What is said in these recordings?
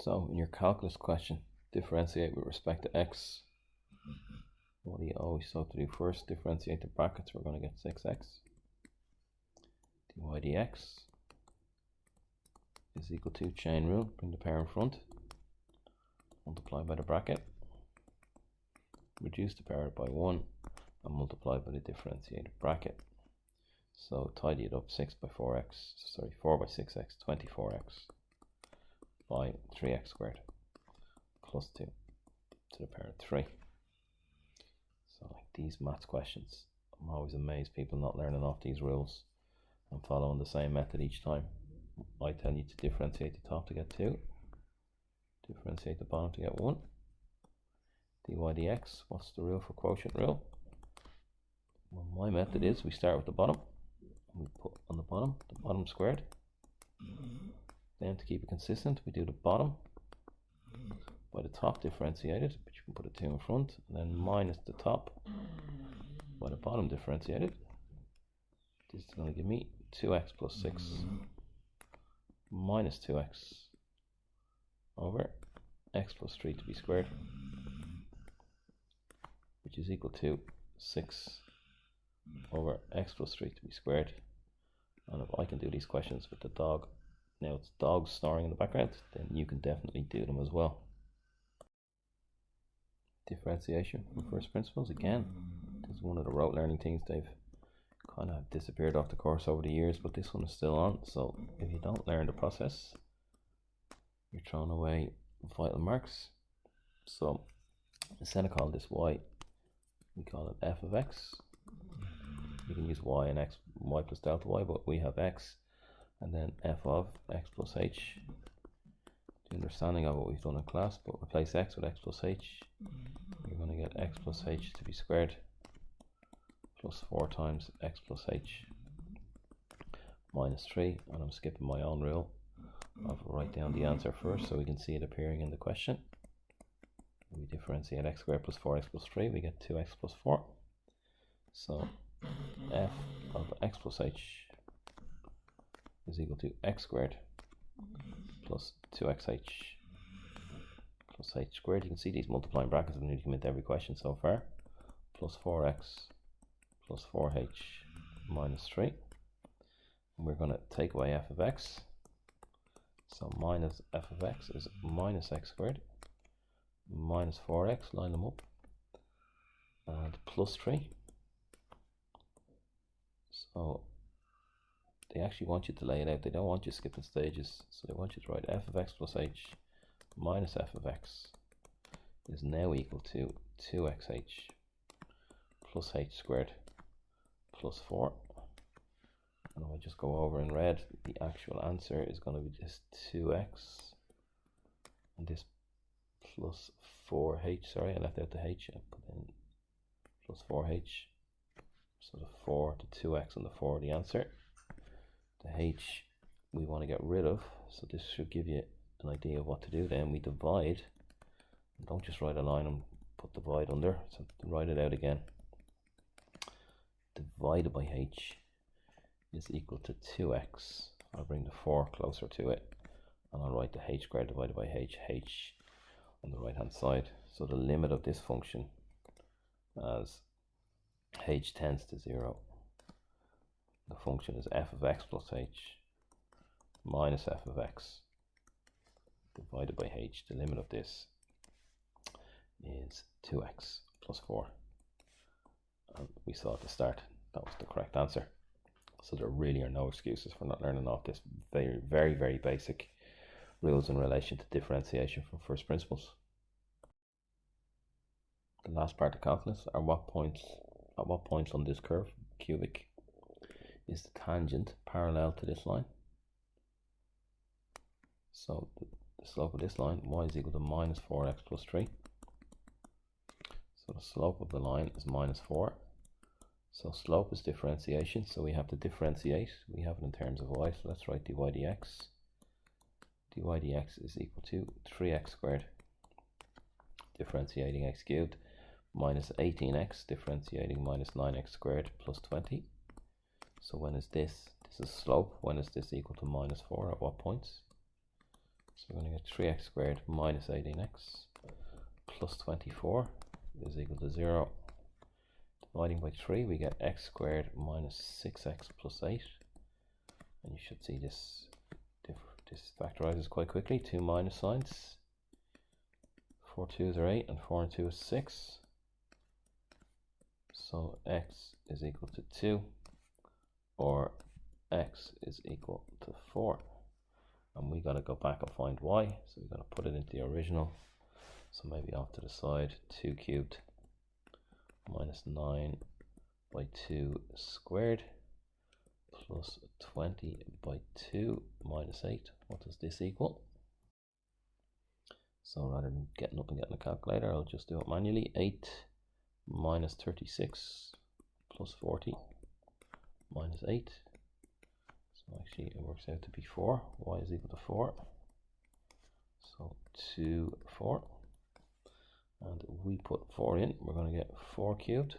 So in your calculus question, differentiate with respect to x. What do you always have to do first? Differentiate the brackets. We're going to get 6x dy dx is equal to chain rule. Bring the pair in front. Multiply by the bracket. Reduce the power by 1 and multiply by the differentiated bracket. So tidy it up, 6 by 4x, sorry, 4 by 6x, 24x by 3x squared plus 2 to the power of 3. So like these maths questions, I'm always amazed people not learning off these rules and following the same method each time. I tell you to differentiate the top to get 2, differentiate the bottom to get 1. dy dx, what's the rule for quotient rule? Well, my method is we start with the bottom, and we put on the bottom squared. Then to keep it consistent, we do the bottom by the top differentiated, but you can put a 2 in front, and then minus the top by the bottom differentiated. This is going to give me 2x plus 6 minus 2x over x plus 3 to be squared, which is equal to 6 over x plus 3 to be squared. And if I can do these questions with the dog, now it's dogs snoring in the background, then you can definitely do them as well. Differentiation from first principles, again, this is one of the rote learning things. They've kind of disappeared off the course over the years, but this one is still on. So if you don't learn the process, you're throwing away vital marks. So instead of calling this y, we call it f of x. You can use y and x, y plus delta y, but we have x, and then f of x plus h. The understanding of what we've done in class, but replace x with x plus h. You're going to get x plus h to be squared plus 4 times x plus h minus 3, and I'm skipping my own rule. I'll write down the answer first so we can see it appearing in the question. We differentiate x squared plus 4x plus 3, we get 2x plus 4. So f of x plus h is equal to x squared plus 2xh plus h squared. You can see these multiplying brackets have nearly come into every question so far. Plus 4x plus 4h minus 3. And we're going to take away f of x. So minus f of x is minus x squared minus 4x, line them up, and plus 3. So they actually want you to lay it out. They don't want you skipping stages. So they want you to write f of x plus h minus f of x is now equal to 2xh plus h squared plus 4. And if I just go over in red, the actual answer is going to be this 2x and this plus 4h. Sorry, I left out the h. I put in plus 4h. So the 4 to 2x and the 4 the answer. The h we want to get rid of, so this should give you an idea of what to do. Then we divide, and don't just write a line and put divide under, so write it out again. Divided by h is equal to 2x. I'll bring the 4 closer to it, and I'll write the h squared divided by h on the right hand side. So the limit of this function as h tends to 0, the function is f of x plus h minus f of x divided by h. The limit of this is 2x plus 4. And we saw at the start that was the correct answer. So there really are no excuses for not learning off this very basic rules in relation to differentiation from first principles. The last part of calculus are at what points on this curve, cubic, is the tangent parallel to this line. So the slope of this line, y is equal to minus 4x plus 3. So the slope of the line is minus 4. So slope is differentiation, so we have to differentiate. We have it in terms of y, so let's write dy dx. dy dx is equal to 3x squared, differentiating x cubed, minus 18x, differentiating minus 9x squared, plus 20. So when is this? This is slope. When is this equal to minus 4? At what points? So we're going to get 3x squared minus 18x plus 24 is equal to 0. Dividing by 3, we get x squared minus 6x plus 8. And you should see this factorizes quite quickly. 2 minus signs. 4 2s are 8 and 4 and 2 is 6. So x is equal to 2, or x is equal to 4. And we got to go back and find y, so we got to put it into the original. So maybe off to the side, 2 cubed minus 9 by 2 squared plus 20 by 2 minus 8. What does this equal? So rather than getting up and getting a calculator, I'll just do it manually. 8 minus 36 plus 40 minus 8. So actually it works out to be 4. Y is equal to 4. So 2, 4. And if we put 4 in, we're going to get 4 cubed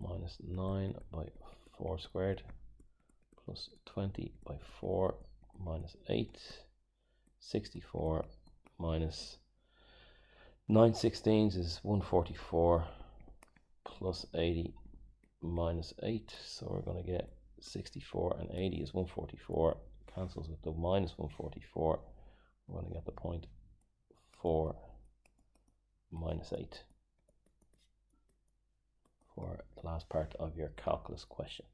minus 9 by 4 squared plus 20 by 4 minus 8. 64 minus 9 16ths is 144 plus 80 minus 8. So we're going to get 64 and 80 is 144. Cancels with the minus 144. We're going to get the point 4 minus 8 for the last part of your calculus question.